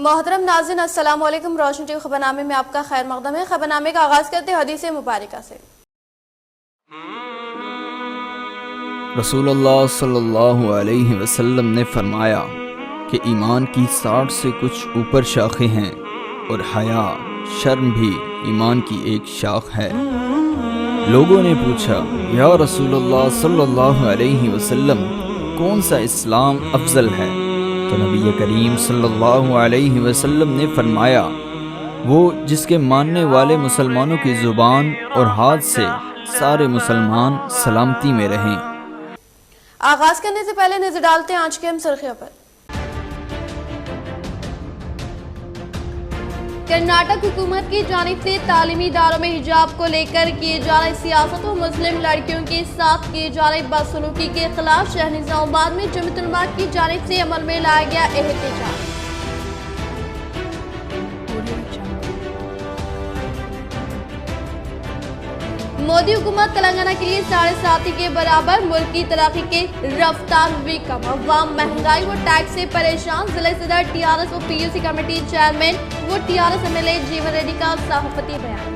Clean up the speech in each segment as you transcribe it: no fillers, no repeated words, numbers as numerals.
मोहतरम नाज़रीन, अस्सलाम वालेकुम। रोशन टीवी खबरनामे में आपका खैर मकदम है। खबरनामे का आगाज करते हैं हदीस मुबारका से। रसूलुल्लाह सल्लल्लाहु अलैहि वसल्लम ने फरमाया कि ईमान की 60 से कुछ ऊपर शाखें हैं और हया शर्म भी ईमान की एक शाख है। लोगों ने पूछा, या रसूलुल्लाह सल्लल्लाहु अलैहि वसल्लम, कौन सा इस्लाम अफजल है? तो नबी करीम सल्लल्लाहु अलैहि वसल्लम ने फरमाया, वो जिसके मानने वाले मुसलमानों की ज़ुबान और हाथ से सारे मुसलमान सलामती में रहें। आगाज करने से पहले नजर डालते हैं आज के हम सुर्खियों पर। कर्नाटक हुकूमत की जानिब से तालीमी इदारों में हिजाब को लेकर किए जा रहे सियासत और मुस्लिम लड़कियों के साथ किए जा रहे बदसलूकी के खिलाफ शहर निजामाबाद में जमीयत उलमा की जानिब से अमल में लाया गया एहतजाज। मोदी हुकूमत तेलंगाना के लिए 7.5 के बराबर मुल्क की तरक्की के रफ्तार हुई कम। अवाम महंगाई व टैक्स से परेशान। जिले सदर टीआरएस व पीयूसी कमेटी चेयरमैन व टीआरएस एमएलए जीवन रेड्डी का सहाफती बयान।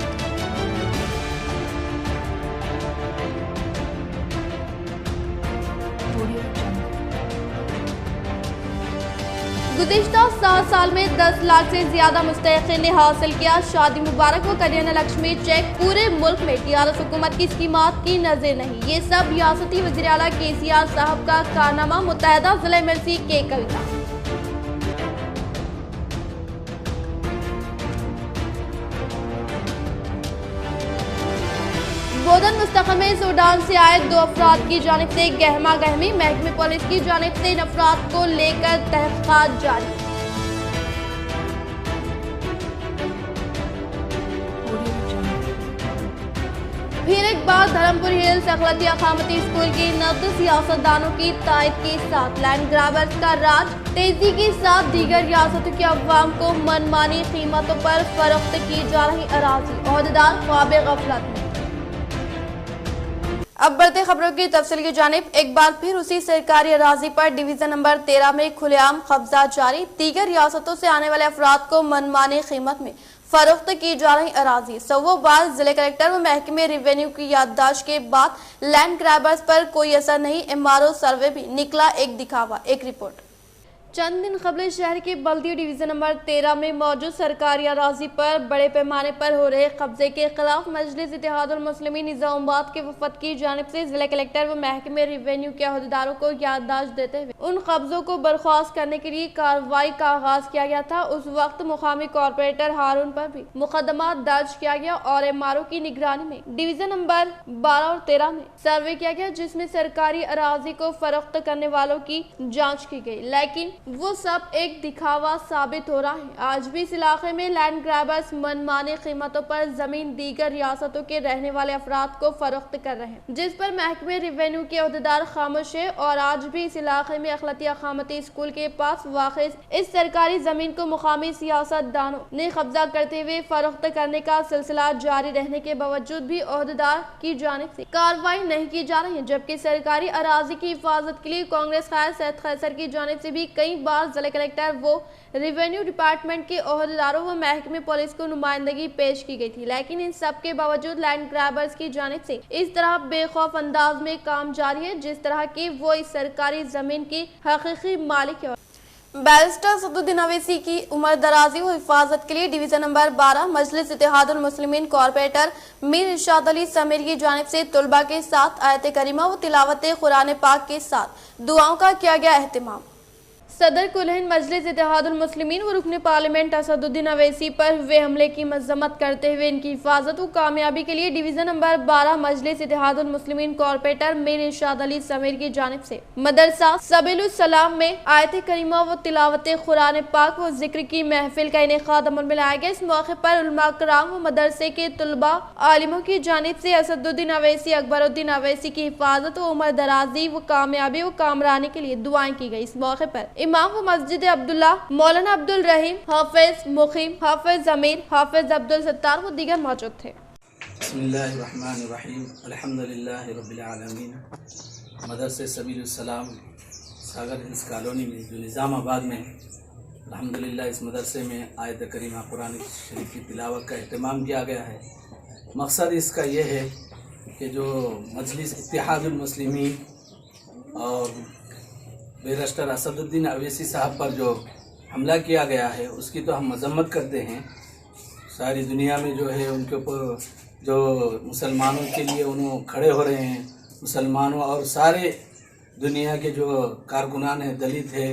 गुज़िश्ता 7 साल में 10 लाख से ज्यादा मुस्तहिक़ीन ने हासिल किया शादी मुबारक व कल्याण लक्ष्मी चेक। पूरे मुल्क में टीआरएस हुकूमत की स्कीमात की नजर नहीं। ये सब रियासती वज़ीर आला केसीआर साहब का कारनामा। मुत्तहदा जिले मिर्ची के कविता। बोधन मुस्तक़बिल में सूडान से आए 2 अफराद की जानिब से गहमा गहमी। महकमे पुलिस की जानिब से इन अफराद को लेकर तहक़ीक़ात जारी। फिर एक बार धर्मपुर हिल्स अखलाती अकामती स्कूल की नब्ज़ सियासतदानों की तायद के साथ लैंड ग्रैबर्स का राज। तेजी के साथ दीगर रियासतों के अवाम को मनमानी कीमतों पर फरोख्त की जा रही अराज़ी। ओहदेदार ख्वाब गफलत में। अब बढ़ते खबरों की तफसील की जानिब। एक बार फिर उसी सरकारी अराजी पर डिवीजन नंबर 13 में खुलेआम कब्जा जारी। दीगर रियासतों से आने वाले अफराद को मनमानी कीमत में फरोख्त की जा रही अराजी। सवोबार जिले कलेक्टर व महकमे रेवेन्यू की याददाश्त के बाद लैंड ग्रैबर्स पर कोई असर नहीं। एमआरओ सर्वे भी निकला एक दिखावा। एक रिपोर्ट। चंद दिन कबल शहर के बल्दिया डिवीजन नंबर 13 में मौजूद सरकारी अराजी पर बड़े पैमाने पर हो रहे कब्जे के खिलाफ मजलिस इत्तेहादुल मुस्लिमीन निजामाबाद के वफद की जानिब से जिला कलेक्टर व महकमे रेवेन्यू के अहदेदारों को याददाश्त देते हुए उन कब्जों को बर्खास्त करने के लिए कार्रवाई का आगाज किया गया था। उस वक्त मुकामी कॉरपोरेटर हारून पर भी मुकदमा दर्ज किया गया और एमआरओ की निगरानी में डिवीजन नंबर 12 और 13 में सर्वे किया गया, जिसमें सरकारी अराजी को फरोख्त करने वालों की जाँच की गई, लेकिन वो सब एक दिखावा साबित हो रहा है। आज भी इस इलाके में लैंड ग्रैबर्स मनमाने कीमतों पर जमीन दीगर रियासतों के रहने वाले अफराद को फरोख्त कर रहे हैं, जिस पर महकमे रेवेन्यू के अहदेदार खामोश है। और आज भी इस इलाके में अखलाती अकामती स्कूल के पास वाक़ इस सरकारी जमीन को मुकामी सियासतदानों ने कब्जा करते हुए फरोख्त करने का सिलसिला जारी रहने के बावजूद भी अहदेदार की जानिब से कार्रवाई नहीं की जा रही है। जबकि सरकारी अराजी की हिफाजत के लिए कांग्रेस क़ायद सैयद कैसर की जानिब से भी कई बार जिला कलेक्टर वो रेवेन्यू डिपार्टमेंट के ओहदेदारों व महकमे पुलिस को नुमाइंदगी पेश की गई थी, लेकिन इन सब के बावजूद लैंड ग्रैबर्स की जानिब से इस तरह बेखौफ अंदाज में काम जारी है जिस तरह की वो इस सरकारी जमीन की हकीकी मालिक है। बैरिस्टर सदुद्दीन अवैसी की उम्र दराजी व हिफाजत के लिए डिवीजन नंबर 12 मजलिस इत्तेहादुल मुस्लिमीन कॉरपोरेटर मीर इरशाद अली समीर की जानिब से तुलबा के साथ आयत करीमा व तिलावत कुरान पाक के साथ दुआओं का किया गया एहतिमाम। सदर कुल-हिंद मजलिस इत्तेहादुल मुस्लिमीन व रुकन पार्लियामेंट असदुद्दीन अवैसी पर हुए हमले की मजम्मत करते हुए इनकी हिफाजत व कामयाबी के लिए डिवीजन नंबर 12 मजलिस इत्तेहादुल मुस्लिमीन कॉरपोरेटर मीर इरशाद अली समीर की जानिब से मदरसा सबीलुल सलाम में आयत करीमा व तिलावत कुरान पाक व जिक्र की महफिल का इनेकाद अमल में लाया गया। इस मौके पर उलमा कराम व मदरसे के तुलबा आलिमों की जानिब से असदुद्दीन अवैसी अकबरुद्दीन अवैसी की हिफाजत व उम्र दराजी व कामयाबी व कामरानी के लिए दुआएं की गई। इस मौके पर इमाम व मस्जिद अब्दुल्ला मौलाना अब्दुल रहीम, हाफिज मुखीम, हाफिज जमीर, हाफिज अब्दुल सत्तार व दीगर मौजूद थे। बिस्मिल्लाहिर्रहमानिर्रहीम, अल्हम्दुलिल्लाहि रब्बिल आलमीन। मदरसे सबीलुल सलाम सागर हिल्स कॉलोनी में जो निज़ामाबाद में अल्हम्दुलिल्लाह इस मदरसे में आयत करीमा कुरान शरीफ की तिलावत का अहतमाम किया गया है। मकसद इसका ये है कि जो मजलिस इत्तेहादुल मुस्लिमीन और बैरिस्टर असदुद्दीन अवैसी साहब पर जो हमला किया गया है उसकी तो हम मजम्मत करते हैं। सारी दुनिया में जो है उनके ऊपर जो मुसलमानों के लिए उन्होंने खड़े हो रहे हैं, मुसलमानों और सारे दुनिया के जो कारकुनान हैं, दलित है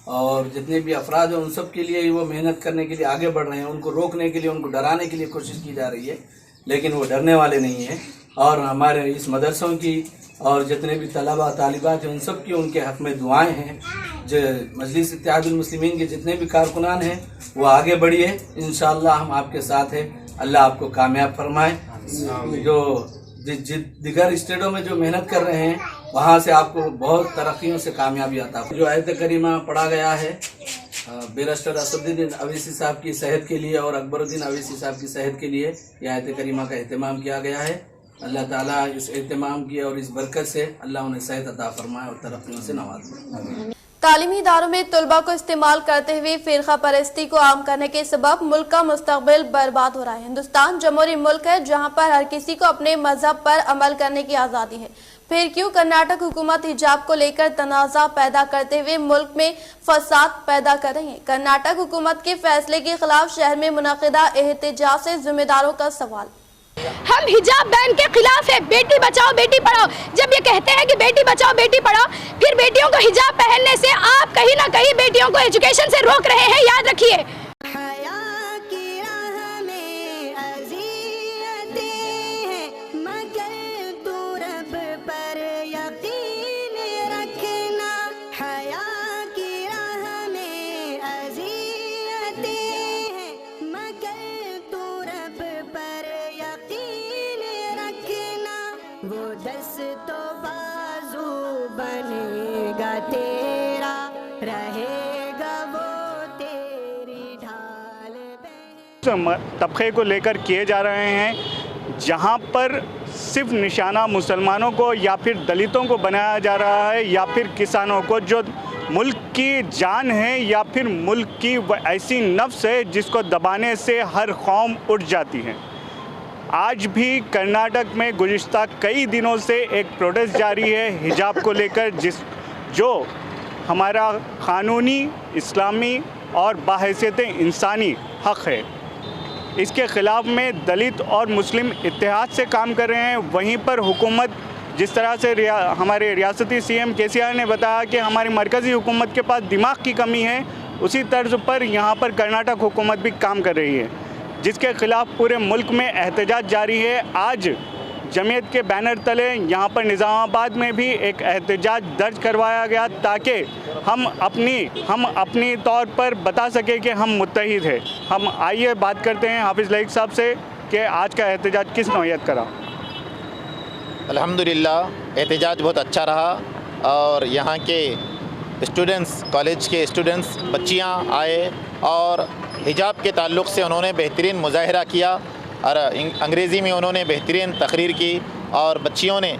और जितने भी अफराद हैं, उन सब के लिए वो मेहनत करने के लिए आगे बढ़ रहे हैं। उनको रोकने के लिए, उनको डराने के लिए कोशिश की जा रही है, लेकिन वो डरने वाले नहीं हैं। और हमारे इस मदरसों की और जितने भी तलबा तालिबात हैं उन सब की उनके हक़ में दुआएं हैं। जो मजलिस इत्तेहादुल मुस्लिमीन के जितने भी कारकुनान हैं वो आगे बढ़िए, इंशाअल्लाह हम आपके साथ हैं। अल्लाह आपको कामयाब फरमाए। जो दिगर स्टेटों में जो मेहनत कर रहे हैं वहाँ से आपको बहुत तरक्कियों से कामयाबी आता है। जो आयत करीमा पढ़ा गया है बैरिस्टर असदुद्दीन अवैसी साहब की सेहत के लिए और अकबरुद्दीन अवैसी साहब की सेहत के लिए यह आयत करीमा का अहतमाम किया गया है। अल्लाह ताला इस अहतमाम की और इस बरकत से अल्लाह उन्हें सेहत अता फरमाए और तरक्कियों से नवाज़े। तालीमी इदारों में तलबा को इस्तेमाल करते हुए फिरका परस्ती को आम करने के सबब मुल्क का मुस्तकबिल बर्बाद हो रहा है। हिंदुस्तान जमहूरी मुल्क है जहाँ पर हर किसी को अपने मजहब पर अमल करने की आज़ादी है। फिर क्यों कर्नाटक हुकूमत हिजाब को लेकर तनाज़ा पैदा करते हुए मुल्क में फसाद पैदा कर रही है। कर्नाटक हुकूमत के फैसले के खिलाफ शहर में मुनक़िदा एहतजाज से जिम्मेदारों का सवाल। हम हिजाब बैन के खिलाफ है। बेटी बचाओ बेटी पढ़ाओ, जब ये कहते हैं कि बेटी बचाओ बेटी पढ़ाओ, फिर बेटियों को हिजाब पहनने से आप कहीं ना कहीं बेटियों को एजुकेशन से रोक रहे हैं, याद रखिए। वो दस्तो बाजू बनेगा तेरा, रहेगा वो तेरी ढाल। तबके को लेकर किए जा रहे हैं, जहां पर सिर्फ निशाना मुसलमानों को या फिर दलितों को बनाया जा रहा है या फिर किसानों को, जो मुल्क की जान है या फिर मुल्क की वो ऐसी नफ्स है जिसको दबाने से हर कौम उठ जाती है। आज भी कर्नाटक में गुज़िश्ता कई दिनों से एक प्रोटेस्ट जारी है हिजाब को लेकर, जो हमारा क़ानूनी, इस्लामी और बाहैसियत इंसानी हक़ है। इसके ख़िलाफ़ में दलित और मुस्लिम इत्तेहाद से काम कर रहे हैं। वहीं पर हुकूमत, जिस तरह से हमारे रियासती सीएम केसीआर ने बताया कि हमारी मरकज़ी हुकूमत के पास दिमाग की कमी है, उसी तर्ज पर यहाँ पर कर्नाटक हुकूमत भी काम कर रही है, जिसके ख़िलाफ़ पूरे मुल्क में एहतजाज जारी है। आज जमीयत के बैनर तले यहाँ पर निज़ामाबाद में भी एक एहतजाज दर्ज करवाया गया ताकि हम अपनी तौर पर बता सकें कि हम मुत्तहिद हैं। हम आइए बात करते हैं हाफिज़ लईक साहब से कि आज का एहतजाज किस नौयत करा। अल्हम्दुलिल्लाह एहतजाज बहुत अच्छा रहा और यहाँ के स्टूडेंट्स, कॉलेज के स्टूडेंट्स, बच्चियाँ आए और हिजाब के ताल्लुक़ से उन्होंने बेहतरीन मुज़ाहरा किया और अंग्रेज़ी में उन्होंने बेहतरीन तकरीर की। और बच्चियों ने,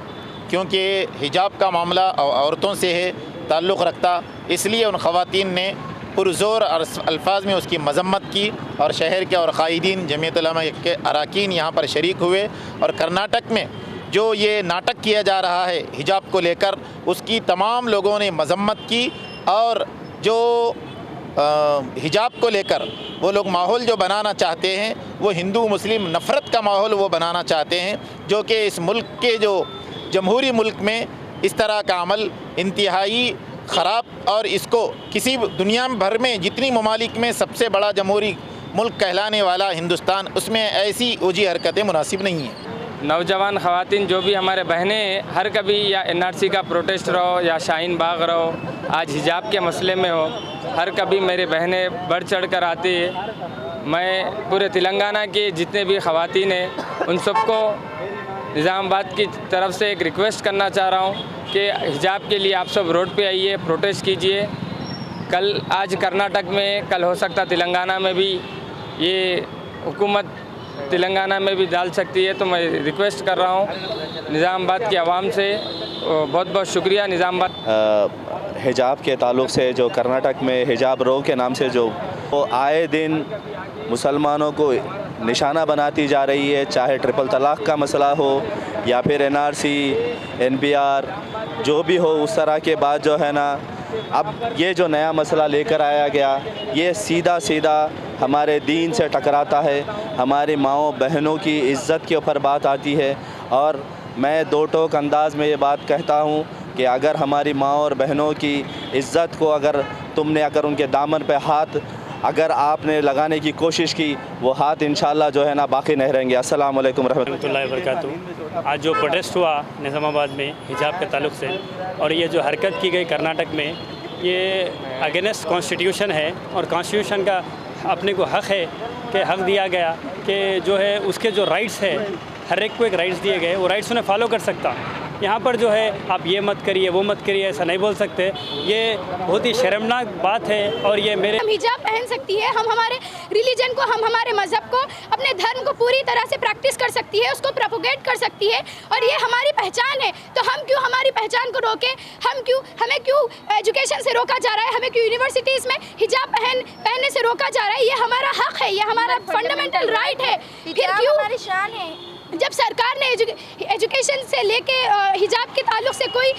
क्योंकि हिजाब का मामला औरतों से है, ताल्लुक़ रखता, इसलिए उन ख़वातीन ने पुरज़ोर अल्फाज में उसकी मज़म्मत की और शहर के और क़ाइदीन, जमीयत उलमा के अरकान यहाँ पर शरीक हुए। और कर्नाटक में जो ये नाटक किया जा रहा है हिजाब को लेकर, उसकी तमाम लोगों ने मज़म्मत की। और जो हिजाब को लेकर वो लोग माहौल जो बनाना चाहते हैं, वो हिंदू मुस्लिम नफ़रत का माहौल वो बनाना चाहते हैं, जो कि इस मुल्क के जो जमहूरी मुल्क में इस तरह का अमल इंतहाई ख़राब, और इसको किसी दुनिया भर में जितनी ममालिक में सबसे बड़ा जमहूरी मुल्क कहलाने वाला हिंदुस्तान, उसमें ऐसी ओजी हरकतें मुनासिब नहीं हैं। नौजवान ख़वातीन जो भी हमारे बहनें हर कभी या एनआरसी का प्रोटेस्ट रहो या शाहीन बाग रहो, आज हिजाब के मसले में हो, हर कभी मेरी बहनें बढ़ चढ़ कर आती है। मैं पूरे तेलंगाना के जितने भी ख़वातीन हैं उन सबको निज़ामाबाद की तरफ से एक रिक्वेस्ट करना चाह रहा हूँ कि हिजाब के लिए आप सब रोड पे आइए, प्रोटेस्ट कीजिए। आज कर्नाटक में, कल हो सकता तेलंगाना में भी ये हुकूमत तेलंगाना में भी डाल सकती है। तो मैं रिक्वेस्ट कर रहा हूँ निज़ामाबाद की आवाम से बहुत बहुत शुक्रिया निज़ामाबाद। हिजाब के ताल्लुक़ से जो कर्नाटक में हिजाब रो के नाम से जो वो आए दिन मुसलमानों को निशाना बनाती जा रही है, चाहे ट्रिपल तलाक़ का मसला हो या फिर NRC, NBR जो भी हो, उस तरह के बाद जो है ना अब ये जो नया मसला लेकर आया गया ये सीधा सीधा हमारे दीन से टकराता है, हमारी माओ बहनों की इज़्ज़त के ऊपर बात आती है। और मैं दो टोक अंदाज में ये बात कहता हूँ कि अगर हमारी माँ और बहनों की इज़्ज़त को अगर उनके दामन पे हाथ अगर आपने लगाने की कोशिश की, वो हाथ इंशाल्लाह जो है ना बाकी नहीं रहेंगे। अस्सलाम वालेकुम रहमतुल्लाहि व बरकातहू। आज जो प्रोटेस्ट हुआ निज़ामाबाद में हिजाब के ताल्लुक़ से और ये जो हरकत की गई कर्नाटक में, ये अगेंस्ट कॉन्स्टिट्यूशन है और कॉन्स्टिट्यूशन का अपने को हक़ है कि हक़ दिया गया कि जो है उसके जो राइट्स है, हर एक को एक राइट्स दिए गए, वो राइट्स उन्हें फॉलो कर सकता। यहाँ पर जो है आप ये मत करिए वो मत करिए ऐसा नहीं बोल सकते, ये बहुत ही शर्मनाक बात है। और ये मेरे हम हिजाब पहन सकती है, हम हमारे रिलीजन को, हम हमारे मज़हब को, अपने धर्म को पूरी तरह से प्रैक्टिस कर सकती है, उसको प्रोपोगेट कर सकती है और ये हमारी पहचान है। तो हम क्यों हमारी पहचान को रोके? हमें क्यों एजुकेशन से रोका जा रहा है? हमें क्यों यूनिवर्सिटीज़ में हिजाब पहनने से रोका जा रहा है? ये हमारा हक़ है, ये हमारा फंडामेंटल राइट है। फिर क्यों हमारी शान है? जब सरकार ने एजुकेशन से लेके हिजाब के ताल्लुक़ से कोई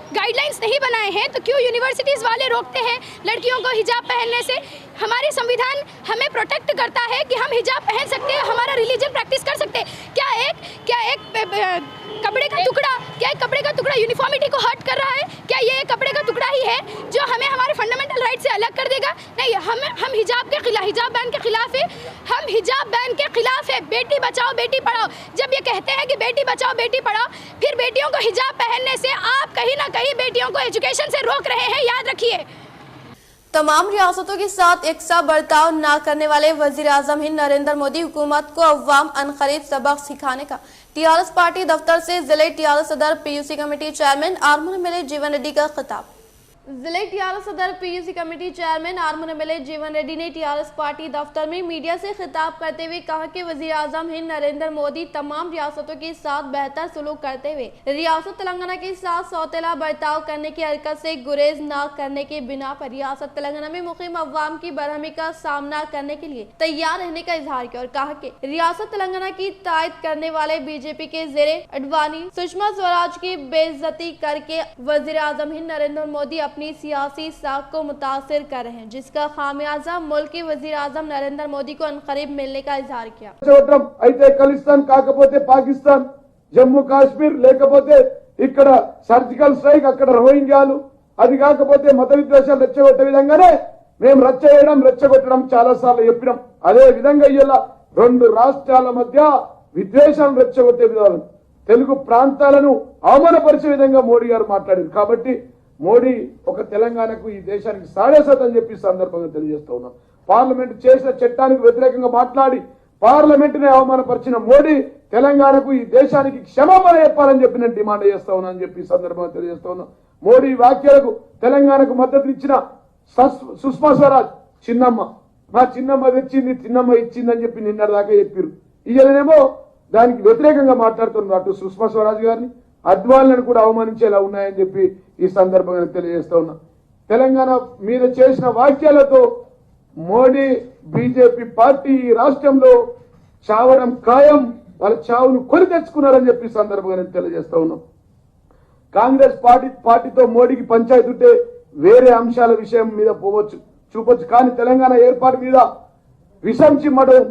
गाइडलाइंस नहीं बनाए हैं, तो क्यों यूनिवर्सिटीज़ वाले रोकते हैं लड़कियों को हिजाब पहनने से? हमारे संविधान हमें प्रोटेक्ट करता है कि हम हिजाब पहन सकते हैं, हमारा रिलीजन प्रैक्टिस कर सकते हैं। क्या एक कपड़े का टुकड़ा यूनिफॉर्मिटी को हर्ट कर रहा है? क्या ये कपड़े का टुकड़ा ही है जो हमें हमारे फंडामेंटल राइट से अलग कर देगा? नहीं, हम हिजाब बैन के खिलाफ है। हम हिजाब बैन के खिलाफ है। बेटी बचाओ बेटी पढ़ाओ, जब ये कहते हैं कि बेटी बचाओ बेटी पढ़ाओ, फिर बेटियों को हिजाब पहनने से आप कहीं ना कहीं बेटियों को एजुकेशन से रोक रहे हैं, याद रखिए। तमाम रियासतों के साथ एक सा बर्ताव न करने वाले वजीर आजम हिंद नरेंद्र मोदी हुकूमत को अव्वाम अनकरीब सबक सिखाने का टीआरएस पार्टी दफ्तर से जिले टीआरएस सदर PUC committee chairman Arman MLA जीवन रेड्डी का खिताब। जिले टीआरएस सदर PUC committee chairman Arman MLA जीवन रेड्डी ने टीआरएस पार्टी दफ्तर में मीडिया से खिताब करते हुए कहा कि वजीर आजम हिंद नरेंद्र मोदी तमाम रियासतों के साथ बेहतर सलूक करते हुए रियासत तेलंगाना के साथ सौतेला बर्ताव करने की हरकत से गुरेज न करने के बिना पर रियासत तेलंगाना में मुकीम अवाम की बरहमी का सामना करने के लिए तैयार रहने का इजहार किया और कहा कि रियासत तेलंगाना की तायद करने वाले बीजेपी के जेरे अडवाणी सुषमा स्वराज की बेइज्जती करके वजीर आजम हिंद नरेंद्र मोदी अपनी सियासी साख को मुतासिर कर रहे हैं, जिसका खामियाजा मुल्क के वजीर आजम नरेंद्र मोदी को अनकरीब मिलने का इजहार किया। ఖలిస్తాన్ కాకపోతే పాకిస్తాన్, జమ్మూ కాశ్మీర్ లేకపోతే ఇక్కడ సర్జికల్ స్ట్రైక్, అక్కడ రోహింగ్యాలు, అది కాకపోతే మత విద్వేషాలు రెచ్చగొట్టే విధంగానే మేము రెచ్చగొట్టడం చాలా సార్లు చెప్పినాం. అదే విధంగా ఇలా రెండు రాష్ట్రాల మధ్య విద్వేషాలను రెచ్చగొట్టే విధానం, తెలుగు ప్రాంతాలను అవమానపరిచే విధంగా మోడీ గారు మాట్లాడారు. కాబట్టి మోడీ ఒక తెలంగాణకు ఈ దేశానికి సాడేసత్ అని చెప్పి సందర్భంగా తెలియజేస్తూ ఉన్నాం. పార్లమెంట్ చేసిన చట్టానికి వ్యతిరేకంగా మాట్లాడి పార్లమెంటునే అవమానపరిచిన మోడీ తెలంగాణకు ఈ దేశానికి క్షమాపణ చెప్పాలని చెప్పి నేను డిమాండ్ చేస్తా ఉన్నా అని చెప్పి సందర్భంగా తెలియజేస్తా ఉన్నాం. మోడీ వ్యాఖ్యలకు తెలంగాణకు మద్దతు ఇచ్చిన సుష్మా స్వరాజ్ చిన్నమ్మ, మా చిన్నమ్మ తెచ్చింది, చిన్నమ్మ ఇచ్చింది అని చెప్పి నిన్నటిదాకా చెప్పారు. ఇయ్యనేమో దానికి వ్యతిరేకంగా మాట్లాడుతున్నారు. అటు సుష్మా స్వరాజ్ గారిని, అద్వాలను కూడా అవమానించేలా ఉన్నాయని చెప్పి ఈ సందర్భంగా తెలియజేస్తా ఉన్నా. తెలంగాణ మీద చేసిన వ్యాఖ్యలతో మోడీ బీజేపీ పార్టీ రాష్ట్రంలో చావడం ఖాయం, వాళ్ళ చావును కొని తెచ్చుకున్నారని చెప్పి సందర్భంగా తెలియజేస్తా ఉన్నాం. కాంగ్రెస్ పార్టీతో మోడీకి పంచాయతీ ఉంటే వేరే అంశాల విషయం మీద చూపొచ్చు, కానీ తెలంగాణ ఏర్పాటు మీద విషం చిమ్మడం,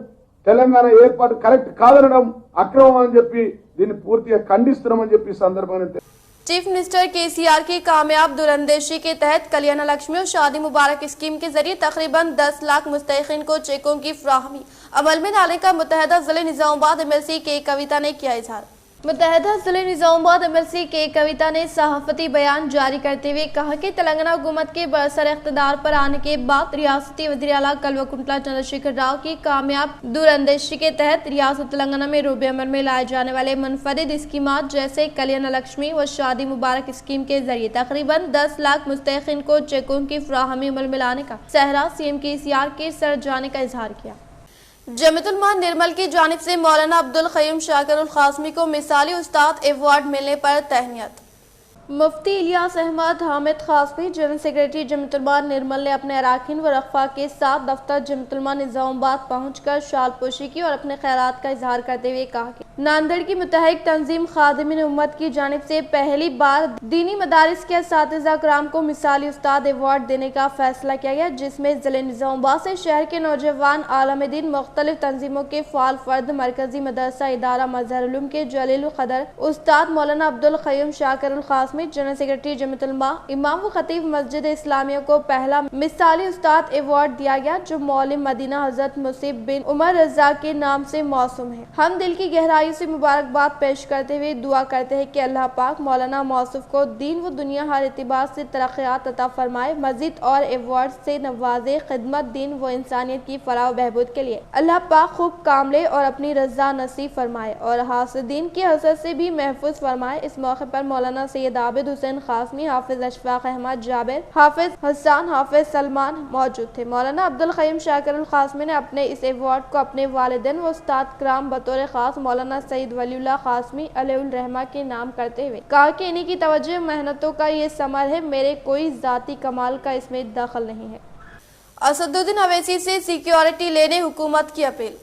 తెలంగాణ ఏర్పాటు కరెక్ట్ కాదనడం అక్రమం అని చెప్పి దీన్ని పూర్తిగా ఖండిస్తున్నామని చెప్పి సందర్భంగా चीफ मिनिस्टर केसीआर की कामयाब दूरंदेशी के तहत कल्याण लक्ष्मी और शादी मुबारक स्कीम के जरिए तकरीबन 10 लाख मुस्तहिकीन को चेकों की फ्राहमी अमल में डालने का मुत्तहदा जिले निजामाबाद एमएलसी के कविता ने किया इजहार। मुत्तहदा जिले निजामाबाद एमएलसी के कविता ने सहाफती बयान जारी करते हुए कहा कि तेलंगाना हुकूमत के बरसर इख्तिदार पर आने के बाद रियासती वज़ीर आला कल्वकुंतला चंद्रशेखर राव की कामयाब दूरंदेशी के तहत रियासत तेलंगाना में रूबे अमल में लाए जाने वाले मुनफरिद स्कीमात जैसे कल्याण लक्ष्मी व शादी मुबारक स्कीम के जरिए तकरीबन 10 लाख मुस्तहिकीन को चेकों की फ्राहमी अमल में लाने का सहरा सीएम केसीआर के सर जाने का इजहार किया। जमीयतुलमा निर्मल की जानिब से मौलाना अब्दुल क़य्यूम शाकिर उल क़ासिमी को मिसाली उस्ताद अवार्ड मिलने पर तहनीयत। मुफ्ती इलियास अहमद हामिद खासमी जनरल सेक्रेटरी जमीयतुलमा निर्मल ने अपने अराकीन व रखवा के साथ दफ्तर जमीयतुलमा निजामाबाद पहुंचकर शाल पोशी की और अपने खैरात का इजहार करते हुए कहा कि नांदेड़ की मुतहरिक तंजीम खादिमिन उम्मत की जानिब से पहली बार दीनी मदारिस के असातिज़ा कराम को मिसाली उस्ताद अवार्ड देने का फैसला किया गया, जिसमें जिले निजामाबाद से शहर के नौजवान आलम दीन, मुख्तलिफ तंजीमों के फाल फर्द, मरकजी मदरसा इदारा मजहर उलूम के जलील क़दर उस्ताद मौलाना अब्दुल क़य्यूम शाकिरुल क़ासिमी जनरल सेक्रेटरी जमीयतुलमा इमाम व खतीब मस्जिद इस्लामिया को पहला मिसाली उस्ताद अवार्ड दिया गया, जो मौलिम मदीना हजरत मुसीब बिन उमर रजा के नाम से मौसूम है। हम दिल की गहराई से मुबारकबाद पेश करते हुए दुआ करते हैं कि अल्लाह पाक मौलाना मौसूफ को दीन व दुनिया हर एतबार से तरक्यात अता फरमाए, मजीद और अवार्ड से नवाजे, खिदमत दीन व इंसानियत की फलाह बहबूद के लिए अल्लाह पाक खूब कामले और अपनी रजा नसीब फरमाए और हासिदीन की हसद से भी महफूज फरमाए। इस मौके पर मौलाना सैयद आबिद हुसैन खासमी, हाफिज अशफाक अहमद जाबिर, हाफिज हसन, हाफिज सलमान मौजूद थे। मौलाना अब्दुल क़य्यूम शाकिरुल क़ासिमी ने अपने इस अवार्ड को अपने वालिदैन व उस्ताद कराम बतौर खास मौलाना सईद वलीउल्लाह क़ासिमी अलैहिर रहमा के नाम करते हुए कहा कि इन्हीं की तवज्जो मेहनतों का ये समर है, मेरे कोई जाती कमाल का इसमें दखल नहीं है। असदुद्दीन अवैसी से सिक्योरिटी लेने हुकूमत की अपील।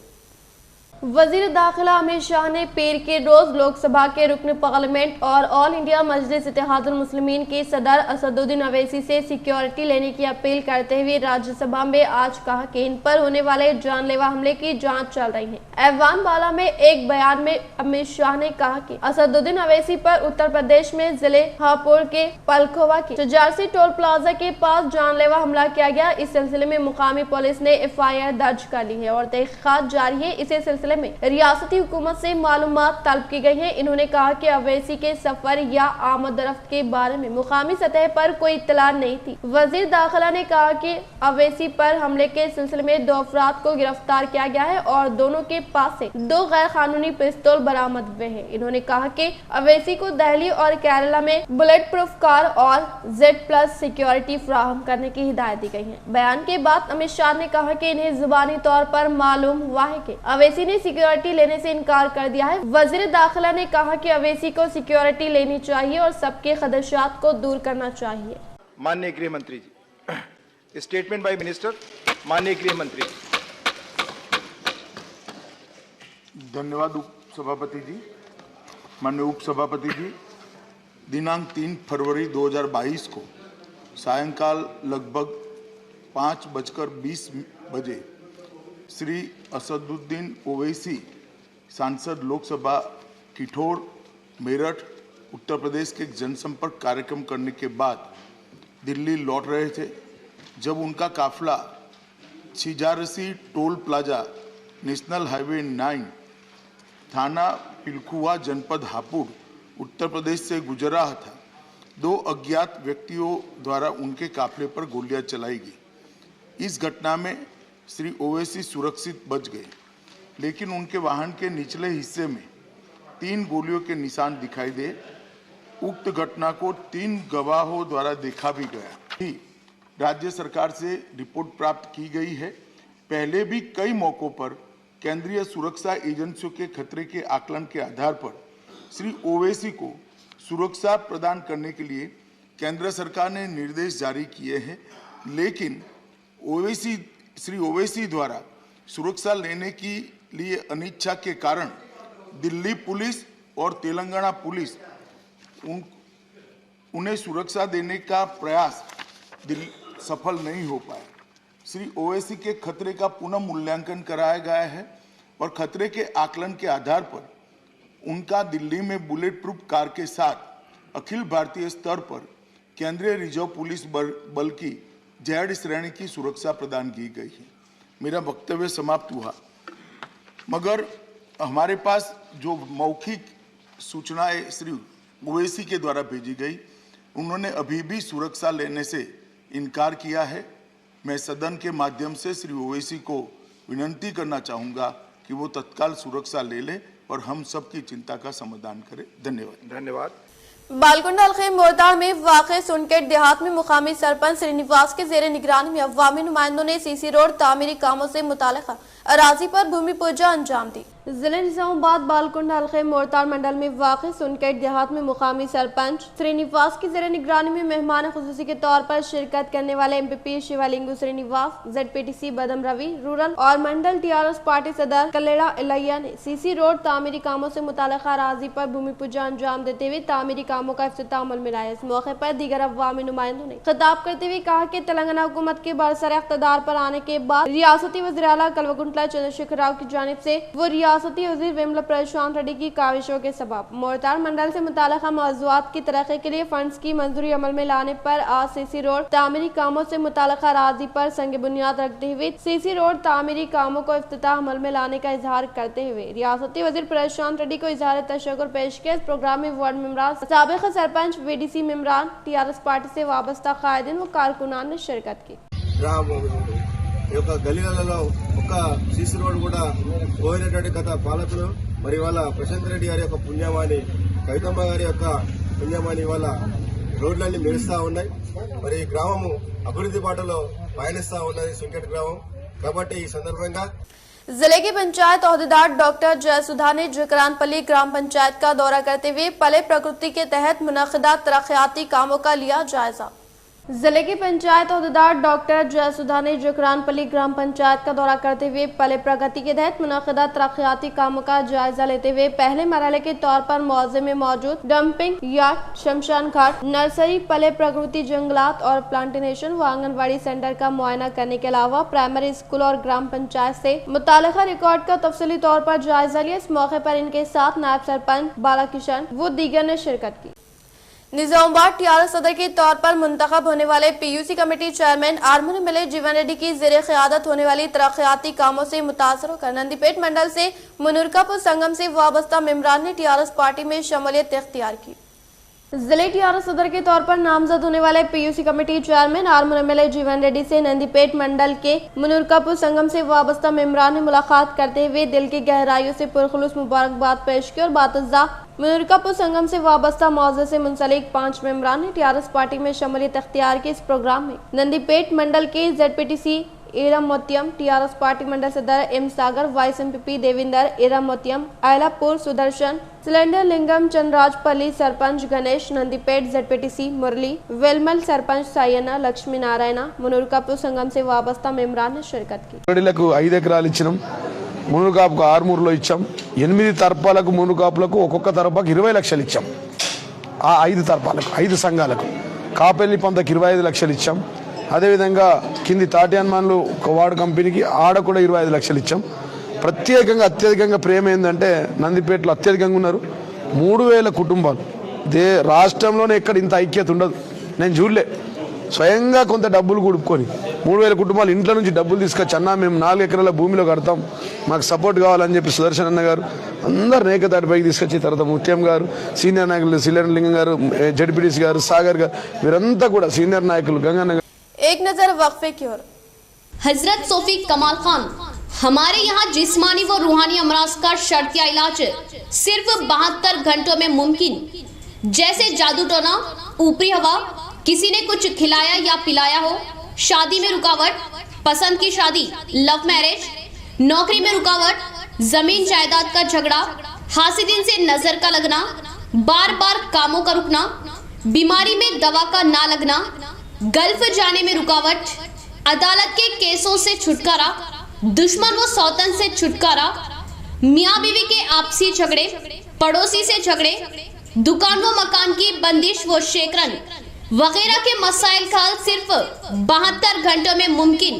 वजीर दाखिला अमित शाह ने पीर के रोज लोकसभा के रुकन पार्लियामेंट और ऑल इंडिया मजलिस इत्तेहादुल मुस्लिमीन के सदर असदुद्दीन अवैसी से सिक्योरिटी लेने की अपील करते हुए राज्यसभा में आज कहा कि इन पर होने वाले जानलेवा हमले की जांच चल रही है। ऐवान बाला में एक बयान में अमित शाह ने कहा कि असदुद्दीन अवैसी पर उत्तर प्रदेश में जिले हापुड़ के पलखोवा के चजारसी टोल प्लाजा के पास जानलेवा हमला किया गया। इस सिलसिले में मुकामी पुलिस ने FIR दर्ज कर ली है और तहकीकात जारी है। इसी सिलसिले में रियासती हुकूमत से मालूमात तलब की गई है। इन्होंने कहा कि अवैसी के सफर या आमद रफ्त के बारे में मुकामी सतह पर कोई इत्तला नहीं थी। वजीर दाखिला ने कहा कि अवैसी पर हमले के सिलसिले में 2 अफराद को गिरफ्तार किया गया है और दोनों के पास से 2 गैर कानूनी पिस्तौल बरामद हुए हैं। इन्होंने कहा कि अवैसी को दिल्ली और केरला में बुलेट प्रूफ कार और Z+ सिक्योरिटी फराहम करने की हिदायत दी गई है। बयान के बाद अमित शाह ने कहा कि इन्हें जुबानी तौर पर मालूम हुआ है कि अवैसी ने सिक्योरिटी लेने से इनकार कर दिया है। वजीर दाखिला ने कहा कि अवैसी को सिक्योरिटी लेनी चाहिए और सबके खदशात को दूर करना चाहिए। माननीय गृह मंत्री जी, स्टेटमेंट बाय मिनिस्टर। माननीय गृह मंत्री। धन्यवाद उप सभापति जी। माननीय उप सभापति जी, दिनांक 3 फरवरी 2022 को सायंकाल लगभग 5:20 बजे श्री असदुद्दीन ओवैसी सांसद लोकसभा किठौर मेरठ उत्तर प्रदेश के एक जनसंपर्क कार्यक्रम करने के बाद दिल्ली लौट रहे थे, जब उनका काफिला Chhijarsi toll plaza national highway 9 थाना पिलखुआ जनपद हापुड़ उत्तर प्रदेश से गुजर रहा था। 2 अज्ञात व्यक्तियों द्वारा उनके काफिले पर गोलियां चलाई गई। इस घटना में श्री ओवैसी सुरक्षित बच गए, लेकिन उनके वाहन के निचले हिस्से में 3 गोलियों के निशान दिखाई दे। उक्त घटना को 3 गवाहों द्वारा देखा भी गया। राज्य सरकार से रिपोर्ट प्राप्त की गई है। पहले भी कई मौकों पर केंद्रीय सुरक्षा एजेंसियों के खतरे के आकलन के आधार पर श्री ओवैसी को सुरक्षा प्रदान करने के लिए केंद्र सरकार ने निर्देश जारी किए हैं, लेकिन श्री ओवैसी द्वारा सुरक्षा लेने के लिए अनिच्छा के कारण दिल्ली पुलिस और तेलंगाना पुलिस उन्हें सुरक्षा देने का प्रयास सफल नहीं हो पाया। श्री ओवैसी के खतरे का पुनः मूल्यांकन कराया गया है और खतरे के आकलन के आधार पर उनका दिल्ली में बुलेट प्रूफ कार के साथ अखिल भारतीय स्तर पर केंद्रीय रिजर्व पुलिस बल की Z श्रेणी की सुरक्षा प्रदान की गई है। मेरा वक्तव्य समाप्त हुआ, मगर हमारे पास जो मौखिक सूचनाएं श्री ओवैसी के द्वारा भेजी गई, उन्होंने अभी भी सुरक्षा लेने से इनकार किया है। मैं सदन के माध्यम से श्री ओवैसी को विनती करना चाहूँगा कि वो तत्काल सुरक्षा ले ले और हम सबकी चिंता का समाधान करें। धन्यवाद। बालकुंडा अलखेम मोरताड़ में वाक़े सुनकेट देहात में मुकामी सरपंच श्रीनिवास के जेर निगरानी में अवामी नुमाइंदों ने CC रोड तामीरी कामों से मुताल्लिक़ अराजी पर भूमि पूजा अंजाम दी। जिले निजामाबाद बालकुंड हल्के मोरताल मंडल में वाक़ सुनकेट देहात में मुकामी सरपंच श्रीनिवास की ज़ेर निगरानी में मेहमान खुसूसी के तौर पर शिरकत करने वाले MPP Shivalingu Srinivas, ZPTC Badam Ravi, rural और मंडल TRS पार्टी सदर कलेड़ा इलैया ने CC रोड तामीरी कामों से मुताल्लिक़ा अराजी पर भूमि पूजा अंजाम देते हुए तामीरी कामों का इफ्तिताह अमल में लाया। इस मौके पर दीगर अवामी नुमाइंदों ने खिताब करते हुए कहा कि तेलंगाना हुकूमत के बरसर इख्तिदार पर आने के बाद रियासती वज़ीर आला कल्वकुंतला चंद्रशेखर राव की जानिब से वो रियासती वज़ीर वेमुला प्रशांत रेड्डी की काविशों के सबब मोरताल मंडल से मुताल्लिक़ा मौज़ूआत की तरक्की के लिए फंड्स की मंजूरी अमल में लाने पर आज CC रोड तामीरी कामों से मुताल्लिक़ा अराज़ी पर संग बुनियाद रखते हुए CC रोड तामीरी कामों को इफ्तिताह अमल में लाने का इजहार करते हुए रियासती वज़ीर प्रशांत रेड्डी को इजहार तशक्कुर पेश किया। इस प्रोग्राम में वार्ड मेंबरान, साबिक़ सरपंच, VDC मेंबरान, TRS पार्टी से वाबस्ता कायदीन व कारकुनान ने शिरकत की। గలీలలో ఒక CC రోడ్ కూడా పోయినటువంటి గత పాలకులు మరి వాళ్ళ ప్రశాంత్ రెడ్డి గారి యొక్క పుణ్యమాని, కవితమ్మ గారి యొక్క పుణ్యమాని వాళ్ళ రోడ్లన్నీ మెరుస్తా ఉన్నాయి। మరి ఈ గ్రామము అభివృద్ధి బాటలో పయనిస్తా ఉన్నది సుంకెట్ గ్రామం కాబట్టి ఈ సందర్భంగా जिले के पंचायत अहदेदार डॉक्टर जयसुधा ने जकरानपल्ली ग्राम पंचायत का दौरा करते हुए पले प्रकृति के तहत मुनक़िदा तरक्याती कामों का लिया जायजा। जिले की पंचायत अहदेदार डॉक्टर जयसुधा ने जकरानपल्ली ग्राम पंचायत का दौरा करते हुए पले प्रगति के तहत मुनक़िदा तरक्याती कामों का जायजा लेते हुए पहले मरहले के तौर पर मौजे में मौजूद डंपिंग यार्ड, शमशान घाट, नर्सरी, पले प्रकृति जंगलात और प्लांटेशन व आंगनबाड़ी सेंटर का मुआयना करने के अलावा प्राइमरी स्कूल और ग्राम पंचायत से मुताल्लिक़ा रिकॉर्ड का तफसीली तौर पर जायजा लिया। इस मौके पर इनके साथ नायब सरपंच बाला किशन व दीगर ने शिरकत की। निजामाबाद TRS सदर के तौर पर मुंतखब होने वाले PUC कमेटी चेयरमैन आर्मन मिले जीवन रेड्डी की ज़ेरे क़यादत होने वाली तरक्याती कामों से मुतासर होकर नंदीपेट मंडल से मुनूरकापुर संगम से वाबस्ता मेंबरान ने TRS पार्टी में शमूलियत इख्तियार की। जिले TRS सदर के तौर पर नामजद होने वाले PUC कमेटी चेयरमैन आर्मन मिले जीवन रेड्डी से नंदीपेट मंडल के मुनूरकापुर संगम से वाबस्ता मेंबरान ने मुलाकात करते हुए दिल की गहराइयों से पुरखुलूस मुबारकबाद पेश की और बातज़ा मुनूरकापुर संगम से वाबस्ता मौज़े से मुंसलिक 5 मेंबरान ने TRS पार्टी में शमूलियत इख्तियार की। इस प्रोग्राम में नंदीपेट मंडल के ZPTC Eram Motiyam, TRS party mandal सदर M सागर, वाइस MPP देविंदर, एरम मोतियम, आयलापुर सुदर्शन, सिलेंडर लिंगम, चंद्राजपल्ली सरपंच गणेश, नंदीपेट ZPTC मुरली, वेलमल सरपंच सायना, लक्ष्मी नारायण, मुनूरकापुर संगम से वाबस्ता मेंबरान ने शिरकत की। మునుకాపుకు 6 ఇచ్చాం, 8 తర్పాలకు మునుకాపులకు ఒక్కొక్క తర్పాకు 20 లక్షలు ఇచ్చాం। ఆ 5 తర్పాలకు 5 సంఘాలకు కాపెల్లి పంతకు 25 లక్షలు ఇచ్చాం। అదేవిధంగా కింది తాటి హనుమాన్లు వార్డు కంపెనీకి ఆడ కూడా 25 లక్షలు ఇచ్చాం। ప్రత్యేకంగా అత్యధికంగా ప్రేమ ఏంటంటే నందిపేటలో అత్యధికంగా ఉన్నారు 3000 కుటుంబాలు। రాష్ట్రంలోనే ఎక్కడ ఇంత ఐక్యత ఉండదు, నేను చూడలే। స్వయంగా కొంత డబ్బులు కూడుకొని 3000 కుటుంబాలు ఇంట్లో నుంచి డబ్బులు తీసుకొచ్చి అన్న మేము 4 ఎకరాల భూమిలో కడతాం, మాకు సపోర్ట్ కావాలని చెప్పి సుదర్శన్ అన్న గారు అందరు ఏకతాటిపైకి తీసుకొచ్చి తర్వాత ముత్యం గారు, సీనియర్ నాయకులు సిలిండర్ లింగం గారు, ZPTC గారు, సాగర్ గారు, వీరంతా కూడా సీనియర్ నాయకులు గంగన్న। एक नजर वक्फे की ओर। हजरत सोफी कमाल खान, हमारे यहाँ जिस्मानी व रूहानी अमराज का शर्तिया इलाज सिर्फ 72 घंटों में मुमकिन। जैसे जादू टोना, ऊपरी हवा, किसी ने कुछ खिलाया या पिलाया हो, शादी में रुकावट, पसंद की शादी, लव मैरिज, नौकरी में रुकावट, जमीन जायदाद का झगड़ा, हासिदिन से नजर का लगना, बार बार कामों का रुकना, बीमारी में दवा का ना लगना, गल्फ जाने में रुकावट, अदालत के केसों से छुटकारा, दुश्मन व सौतन से छुटकारा, मियाँ बीवी के आपसी झगड़े, पड़ोसी से झगड़े, दुकान व मकान की बंदिश व शेकरन वगैरह के मसाइल का हल सिर्फ 72 घंटों में मुमकिन।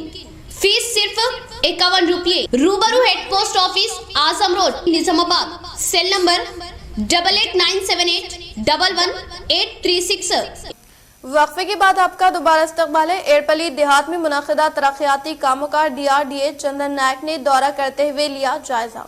फीस सिर्फ 51 रुपये। रूबरू head post office, Azam road, Nizamabad. Cell number 8897811836। वक्फे के बाद आपका दोबारा इस्तकबाल है। एयरपली देहात में मुनक़िदा तरक्याती कामों का DRDA चंदन नायक ने दौरा करते हुए लिया जायजा।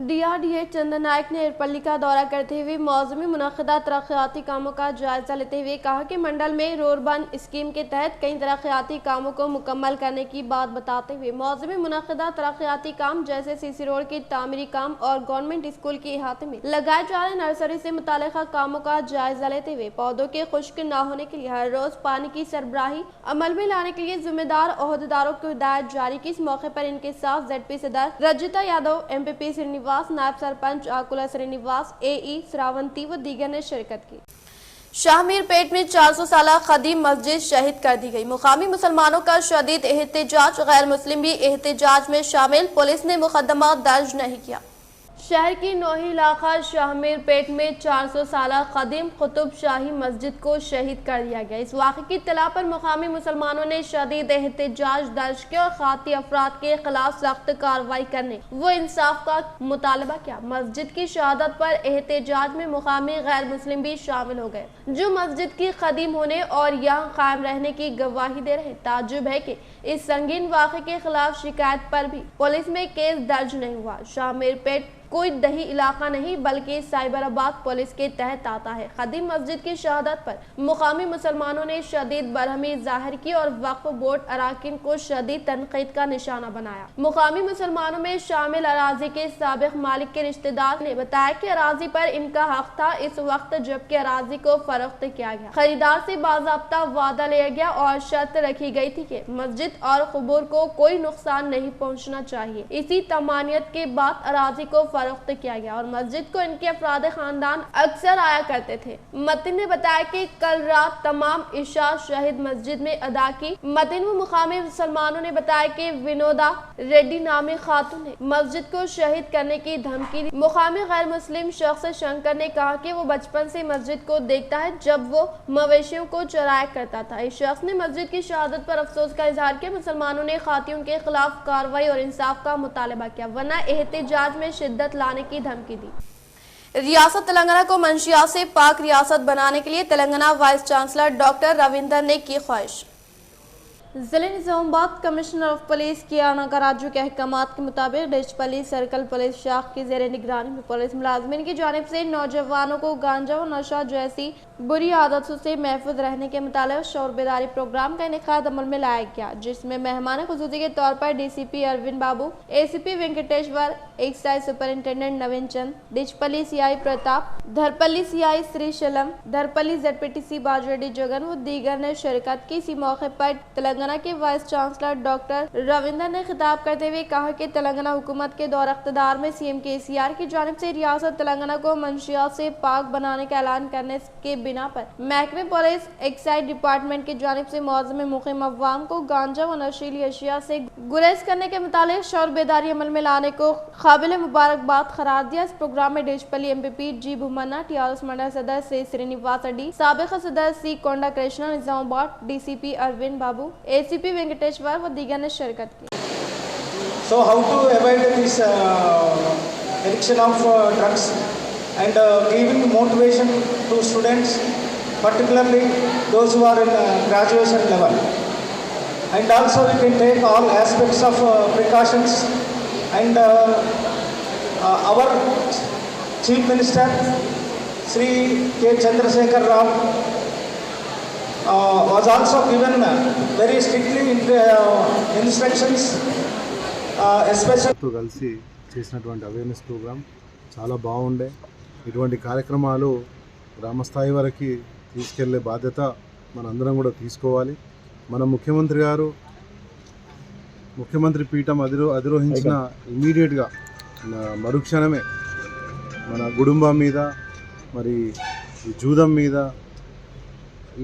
DRDA चंदन नायक ने एरपल्ली का दौरा करते हुए मौसमी मुनक़दा तरक्याती कामों का जायजा लेते हुए कहा कि मंडल में रोरबन स्कीम के तहत कई तरक्याती कामों को मुकम्मल करने की बात बताते हुए मौसमी मुनक़दा तरक्याती काम जैसे सीसी रोड की तामीरी काम और गवर्नमेंट स्कूल के अहाते में लगाए जा रहे नर्सरी से मुताल्लिक़ा कामों का जायजा लेते हुए पौधों के खुश्क न होने के लिए हर रोज पानी की सरबराही अमल में लाने के लिए जिम्मेदार ओहदेदारों को हिदायत जारी की। इस मौके पर इनके साथ ZP सदर रजिता यादव, MPP श्रीनिवास, नायब सरपंच आकुला श्रीनिवास, AE श्रावंती व दीगर ने शिरकत की। शाहमीरपेट में 400 साल कदीम मस्जिद शहीद कर दी गई। मुकामी मुसलमानों का शदीद एहतजाज, गैर मुस्लिम भी एहतजाज में शामिल। पुलिस ने मुकदमा दर्ज नहीं किया। शहर की नोही इलाका शाहमीरपेट में 400 साल कदीम कुतुब शाही मस्जिद को शहीद कर दिया गया। इस वाक़े की इत्तला पर मुकामी मुसलमानों ने शदीद एहतजाज दर्ज किया और खाती अफराद के खिलाफ सख्त कार्रवाई करने व इंसाफ का मुतालबा किया। मस्जिद की शहादत पर एहतजाज में मुकामी गैर मुस्लिम भी शामिल हो गए, जो मस्जिद की कदीम होने और यहाँ कायम रहने की गवाही दे रहे। ताज्जुब है कि इस संगीन वाक़े के खिलाफ शिकायत पर भी पुलिस में केस दर्ज नहीं हुआ। शाहमीरपेट कोई दही इलाका नहीं बल्कि साइबराबाद पुलिस के तहत आता है। कदीम मस्जिद की शहादत पर मुकामी मुसलमानों ने शदीद बरहमी जाहिर की और वक्फ बोर्ड अराकीन को शदीद तनकीद का निशाना बनाया। मुकामी मुसलमानों में शामिल अराजी के साबिक मालिक के रिश्तेदार ने बताया कि अराजी पर इनका हक था इस वक्त, जबकि अराजी को फरोख्त किया गया। खरीदार से बाज़ाब्ता वादा लिया गया और शर्त रखी गई थी कि मस्जिद और कबूर को कोई नुकसान नहीं पहुँचना चाहिए। इसी तमानियत के बाद अराजी को फरोख्त किया गया और मस्जिद को इनके अफराद खानदान अक्सर आया करते थे। मतिन ने बताया कि कल रात तमाम इशा शहीद मस्जिद में अदा की। मतिन व मुकामी मुसलमानों ने बताया कि विनोदा रेड्डी नामी खातून ने मस्जिद को शहीद करने की धमकी दी। मुकामी गैर मुस्लिम शख्स शंकर ने कहा कि वो बचपन से मस्जिद को देखता है जब वो मवेशियों को चराया करता था। इस शख्स ने मस्जिद की शहादत पर अफसोस का इजहार किया। मुसलमानों ने खातून के खिलाफ कार्रवाई और इंसाफ का मुतालबा किया, वरना एहतजाज में शिद्दत लाने की धमकी दी। रियासत तेलंगाना को मंशियात से पाक रियासत बनाने के लिए Telangana vice chancellor doctor Ravinder ने की ख्वाहिश। जिले निजामाबाद कमिश्नर ऑफ पुलिस के आनाका राज्यों के अहकामात के मुताबिक डिचपल्ली सर्कल पुलिस शाख की जेर निगरानी में पुलिस मुलाजमीन की जानिब से नौजवानों को गांजा और नशा जैसी बुरी आदतों से महफूज रहने के मुताबिक शौर बेदारी प्रोग्राम का इनेकाद अमल में लाया गया, जिसमें मेहमान खुसूसी के तौर पर DCP Arvind Babu, ACP Venkateshwar, excise superintendent Naveen Chand, Dichpalli CI Pratap, Dharpalli CI Srisailam, Dharpalli ZPTC Bajreddy Jagan व दीगर ने शिरकत की। इसी मौके पर तेलंगाना के वाइस चांसलर डॉक्टर रविंदर ने खिताब करते हुए कहा कि तेलंगाना हुकूमत के दौर इख्तिदार में CM KCR की जानिब से रियासत तेलंगाना को मंशियात से पाक बनाने का ऐलान करने के बिना पर महकमे पुलिस एक्साइज डिपार्टमेंट की जानिब से मौजूद मुक़ीम अवाम को गांजा व नशीली अशिया से गुरेज करने के मुतालिक शौर बेदारी अमल में लाने को काबिल मुबारकबाद करार दिया। इस प्रोग्राम में Dichpally MPP G Bhumanna, TRS मंडल सदर C श्रीनिवास रेड्डी, साबिक सदर C कोंडा कृष्णा, निजामाबाद DCP अरविंद बाबू, ACP वेंकटेश्वर व दीगर ने शिरकत की। So how to avoid this addiction of drugs and giving motivation to students, particularly those who are in graduation level, and also we can take all aspects of precautions, and our Chief Minister Sri K. Chandrasekhar Rao was also given very strictly instructions, especially తో కలిసి చేసినటువంటి awareness programme చాలా బాగుండే. ఇటువంటి కార్యక్రమాలు గ్రామస్థాయి వరకు తీసుకెళ్లే బాధ్యత మనందరం కూడా తీసుకోవాలి. మన ముఖ్యమంత్రి గారు ముఖ్యమంత్రి పీఠం అధిరోహించిన ఇమీడియట్గా మరుక్షణమే మన గుడుంబం మీద మరి ఈ జూదం మీద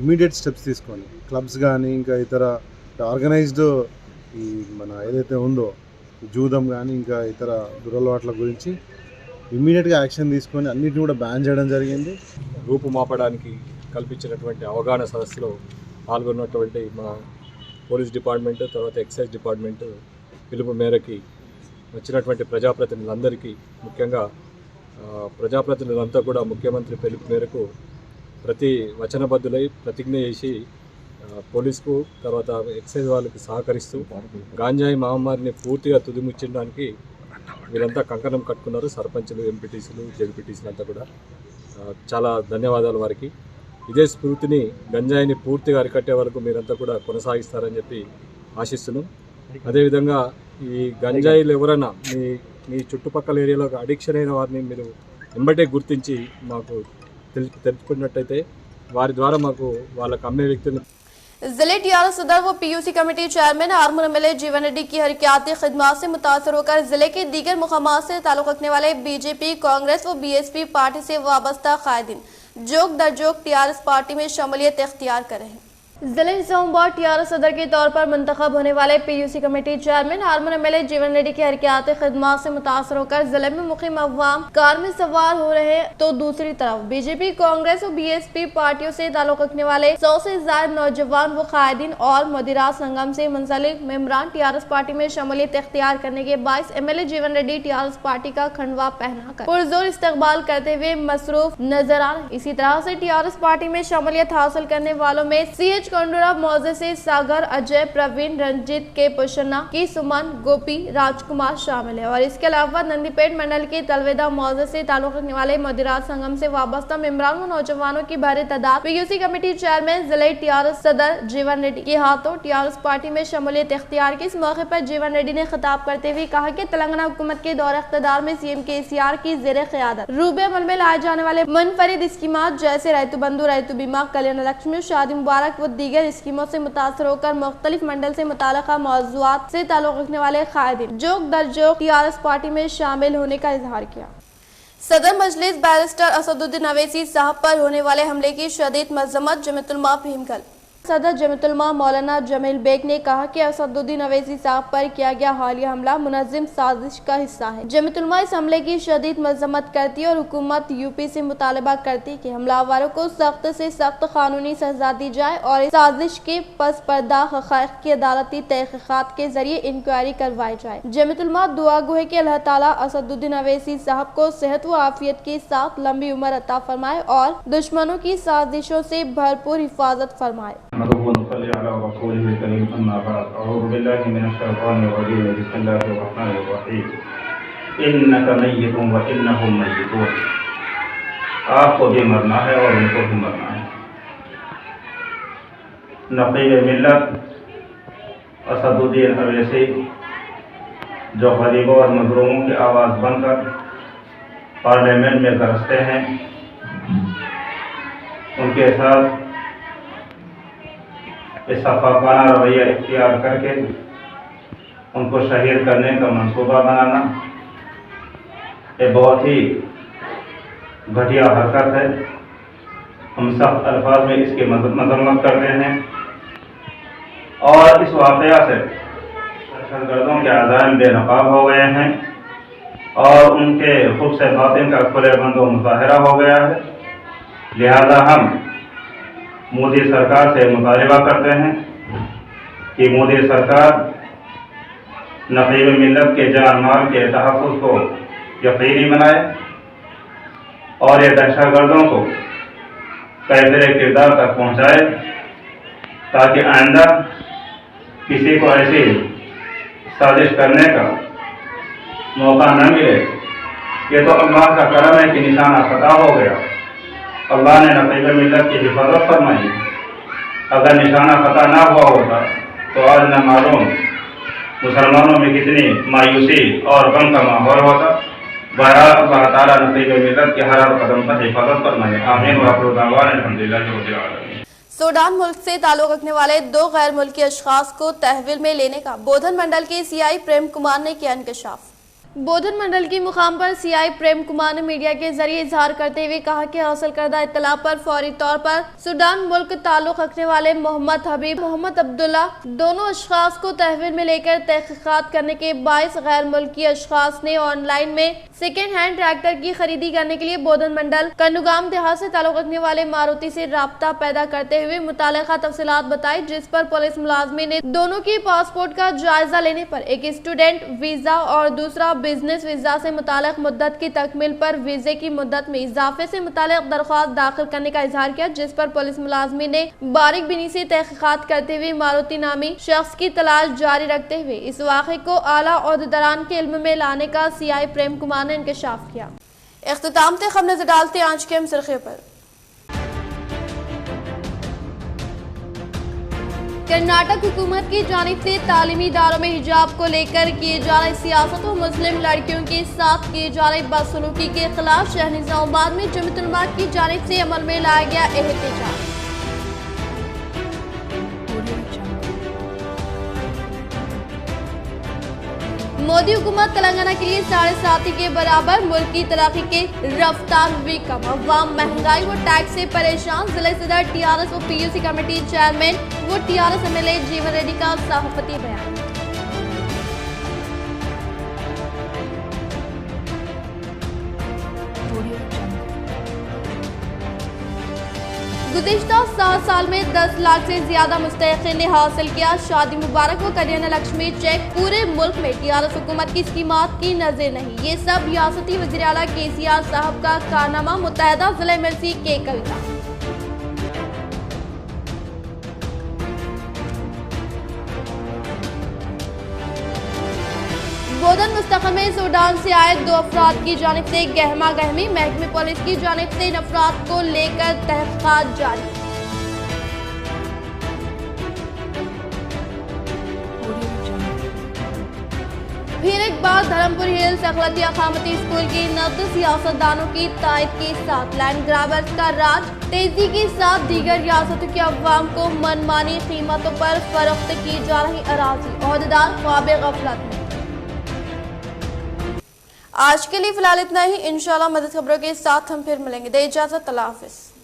ఇమీడియట్ స్టెప్స్ తీసుకొని క్లబ్స్ కానీ ఇంకా ఇతర ఆర్గనైజ్డ్ ఈ మన ఏదైతే ఉందో జూదం కానీ ఇంకా ఇతర దురలవాట్ల గురించి ఇమ్మీడియట్గా యాక్షన్ తీసుకొని అన్నిటిని కూడా బ్యాన్ చేయడం జరిగింది. రూపుమాపడానికి కల్పించినటువంటి అవగాహన సదస్సులో పాల్గొన్నటువంటి మా పోలీస్ డిపార్ట్మెంట్, తర్వాత ఎక్సైజ్ డిపార్ట్మెంట్ పిలుపు మేరకి వచ్చినటువంటి ప్రజాప్రతినిధులందరికీ, ముఖ్యంగా ప్రజాప్రతినిధులంతా కూడా ముఖ్యమంత్రి పిలుపు మేరకు ప్రతి వచనబద్ధులై ప్రతిజ్ఞ చేసి పోలీసుకు తర్వాత ఎక్సైజ్ వాళ్ళకి సహకరిస్తూ గాంజాయి మహమ్మారిని పూర్తిగా తుదిముచ్చడానికి వీరంతా కంకణం కట్టుకున్నారు. సర్పంచులు, ఎంపీటీసీలు, జెడ్పీటీసీలు అంతా కూడా చాలా ధన్యవాదాలు వారికి. ఇదే స్ఫూర్తిని గంజాయిని పూర్తిగా అరికట్టే వరకు మీరంతా కూడా కొనసాగిస్తారని చెప్పి ఆశిస్తున్నాం. అదేవిధంగా ఈ గంజాయిలు ఎవరైనా మీ చుట్టుపక్కల ఏరియాలో అడిక్షన్ అయిన వారిని మీరు వెంబటే గుర్తించి మాకు తెలుసుకున్నట్టయితే వారి ద్వారా మాకు వాళ్ళకు అమ్మే వ్యక్తులను जिले टीआरएस सदर व PUC committee chairman hormone MLA जीवन रेड्डी की हरकयाती खिदमत से मुतासर होकर जिले के दीगर मुकामात से ताल्लुक रखने वाले बीजेपी, कांग्रेस व बीएसपी पार्टी से वाबस्ता कायदीन जोक दर जोक टीआरएस पार्टी में शमूलियत इख्तियार कर रहे हैं। जिले सोमवार टीआरएस सदर के तौर पर मुंतखब होने वाले PUC committee chairman hormone MLA जीवन रेड्डी की हरकयाती खिदमत से मुतासर होकर जिले में मुकीम अवाम कार में सवार हो रहे हैं, तो दूसरी तरफ बीजेपी, कांग्रेस और बीएसपी पार्टियों से ताल्लुक रखने वाले 100 से ज्यादा नौजवान व कायदीन और मदिरात संगम से मुंसलिक मेंबरान टीआरएस पार्टी में शमूलियत इख्तियार करने के बायस एमएलए जीवन रेड्डी टीआरएस पार्टी का खंडवा पहनाकर पुरजोर इस्तकबाल करते हुए मसरूफ नजर आ रहे। इसी तरह से टीआरएस पार्टी में शमूलियत हासिल करने वालों में CH कंडोरा मौजे से सागर, अजय, प्रवीण, रंजीत के पुशना की सुमन, गोपी, राजकुमार शामिल है और इसके अलावा नंदीपेट मंडल के तलवेदा मौजे से ताल्लुक रखने वाले मदिरात संगम से वाबस्ता मेंबरान व नौजवानों की भारी तादाद पीयूसी कमेटी चेयरमैन जिले टीआरएस सदर जीवन रेड्डी के हाथों टीआरएस पार्टी में शमूलियत इख्तियार की। इस मौके पर जीवन रेड्डी ने खिताब करते हुए कहा कि तेलंगाना हुकूमत के दौर इख्तिदार में CM KCR की जेर क़यादत रूबे अमल में लाए जाने वाले मुनफरिद स्कीमात जैसे रैतु बंधु, रैतु बीमा, कल्याण लक्ष्मी, शादी मुबारक व दीगर स्कीमों से मुतासर होकर मुख्तलिफ मंडल से मुताल्लिका मौज़ूआत से ताल्लुक रखने वाले कायदीन जोक दर जोक टीआरएस पार्टी में शामिल होने का इजहार किया। सदर मजलिस बैरिस्टर असदुद्दीन अवैसी साहब पर होने वाले हमले की शदीद मज़म्मत जमीयतुल भीमगल। सदर जमीयतुल मौलाना जमील बेग ने कहा कि असदुद्दीन अवैसी साहब पर किया गया हालिया हमला मुनज़्ज़म साजिश का हिस्सा है। जमीयतुल इस हमले की शदीद मज़म्मत करती है और हुकूमत यूपी से मुतालबा करती कि हमलावरों को सख्त से सख्त कानूनी सजा दी जाए और इस साजिश के पस पर्दा हक़ाइक़ की अदालती तहक़ीक़ात के जरिए इंक्वायरी करवाई जाए। जमीयतुल दुआ गो है कि अल्लाह ताला असदुद्दीन अवैसी साहब को सेहत व आफियत के साथ लंबी उम्र अता फरमाए और दुश्मनों की साजिशों से भरपूर हिफाजत फरमाए। आपको भी मरना है और उनको भी मरना है। नक़ीब मिल्लत असदुद्दीन अवैसी जो गरीबों और मजलूमों की आवाज़ बनकर पार्लियामेंट में गरजते हैं, उनके साथ इस सफाकाना रवैया इख्तियार करके उनको शहीद करने का मंसूबा बनाना ये बहुत ही घटिया हरकत है। हम सख्त अल्फाज में इसकी मजम्मत करते हैं और इस वाक़या से दहशतगर्दों के अज़ाइम बेनकाब हो गए हैं और उनके खुब से बातिन का खुले बंद मुज़ाहिरा हो गया है। लिहाजा हम मोदी सरकार से मुतालिबा करते हैं कि मोदी सरकार नक़ीब मिल्लत के जान माल के तहफ़्फ़ुज़ को यकीनी बनाए और ये दहशतगर्दों को कैफ़िर किरदार तक पहुँचाए ताकि आइंदा किसी को ऐसी साजिश करने का मौका न मिले। ये तो अल्लाह का करम है कि निशाना ख़ता हो गया। अल्लाह ने नक़ीब मिल्लत की हिफाजत फरमाई। अगर निशाना ख़ता ना हुआ होता तो आज न मालूम मुसलमानों में कितनी मायूसी और गम का माहौल होता। बहरहाल अल्लाह ताला नक़ीब मिल्लत के हर कदम पर हिफाजत फरमाए। आमीन व आखिर दावाना अल्हम्दुलिल्लाहि रब्बिल आलमीन। सूडान मुल्क से ताल्लुक रखने वाले 2 गैर मुल्की अशखास को तहवील में लेने का बोधन मंडल के CI प्रेम कुमार ने किया इंकशाफ। बोधन मंडल की मुकाम पर CI प्रेम कुमार ने मीडिया के जरिए इजहार करते हुए कहा कि हासिल करदा इत्तला पर फौरी तौर पर सूडान मुल्क ताल्लुक रखने वाले मोहम्मद हबीब, मोहम्मद अब्दुल्ला दोनों अशखास को तहवील में लेकर तहकीकात करने के बायस गैर मुल्की अशखास ने ऑनलाइन में सेकेंड हैंड ट्रैक्टर की खरीदी करने के लिए बोधन मंडल कन्नुगाम देहात से ताल्लुक रखने वाले मारुति से राब्ता पैदा करते हुए मुतालिका तफसीलात बताई, जिस पर पुलिस मुलाजमी ने दोनों की पासपोर्ट का जायजा लेने पर एक स्टूडेंट वीजा और दूसरा बिजनेस वीजा से मुतालिक मुद्दत की तकमील पर वीजे की मुद्दत में इजाफे से मुतालिक दरख्वास्त दाखिल करने का इजहार किया, जिस पर पुलिस मुलाजमी ने बारीक बीनी से तहकीकात करते हुए मारुति नामी शख्स की तलाश जारी रखते हुए इस वाक़े को आला ओहदेदारान के इल्म में लाने का सीआई प्रेम कुमार ने इंकशाफ किया। इख्तिताम से खबर नजर डालते आज के मुसरखे पर। कर्नाटक हुकूमत की जानिब से तालीमी इदारों में हिजाब को लेकर किए जा रहे सियासत और मुस्लिम लड़कियों के साथ किए जा रहे बदसलूकी के खिलाफ शहर निजामाबाद में जमीयत उलमा की जानिब से अमल में लाया गया एहतजाज। मोदी हुकूमत तेलंगाना के लिए 7.5 के बराबर मुल्क की तरक्की के रफ्तार हुई कम, अवाम महंगाई व टैक्स से परेशान। जिले सदर टीआरएस व पीयूसी कमेटी चेयरमैन व टीआरएस एमएलए जीवन रेड्डी का सहाफती बयान। गुज़िश्ता 7 साल में 10 लाख से ज्यादा मुस्तहिक़ीन ने हासिल किया शादी मुबारक व कल्याण लक्ष्मी चेक। पूरे मुल्क में टीआरएस हुकूमत की स्कीमात की नजर नहीं, ये सब रियासती वज़ीर आला केसीआर साहब का कारनामा। मुत्तहदा जिले मिर्ची के कविता। बोधन मुस्तक़बिल में सूडान से आए 2 अफराद की जानिब से गहमा गहमी। महकमे पुलिस की जानिब से इन अफराद को लेकर तहक़ीक़ात जारी। फिर एक बार धर्मपुर हिल्स अखिलतिया खामती स्कूल की नब्ज़ सियासतदानों की तायद के साथ लैंड ग्रैबर्स का राज। तेजी के साथ दीगर रियासतों के अवाम को मनमानी कीमतों पर फरोख्त की जा रही अराज़ी। ओहदेदार ख्वाब गफलत में। आज के लिए फिलहाल इतना ही। इंशाल्लाह मज़ीद खबरों के साथ हम फिर मिलेंगे। दे इजाज़त, अल्लाह हाफ़िज़।